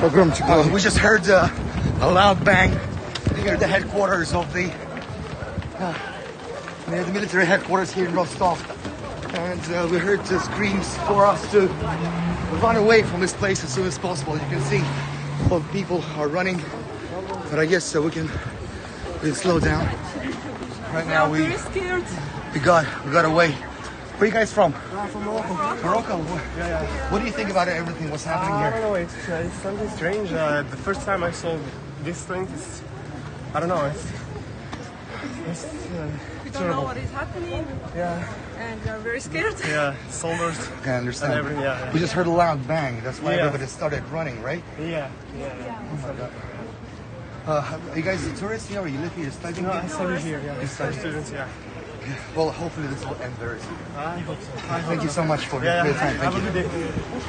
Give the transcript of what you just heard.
We just heard a loud bang here at the headquarters of the military headquarters here in Rostov. And we heard the screams for us to run away from this place as soon as possible. You can see all the people are running, but I guess we'll slow down. Right now we got away. Where are you guys from? From Morocco. Morocco? Yeah. What do you think about everything? What's happening I here? don't know, it's something strange. The first time I saw this thing, I don't know, it's We don't know what is happening. Yeah. And we are very scared. Yeah, soldiers. I understand. And everything, yeah. We just heard a loud bang. That's why Yeah. everybody started running, right? Yeah. Are you guys tourists here or you live here? Studying No, here? I study here, yeah. You study? Students, yeah. Well, hopefully this will end very soon. I hope so. Thank you so much for Yeah, your time. Thank have you. a good day.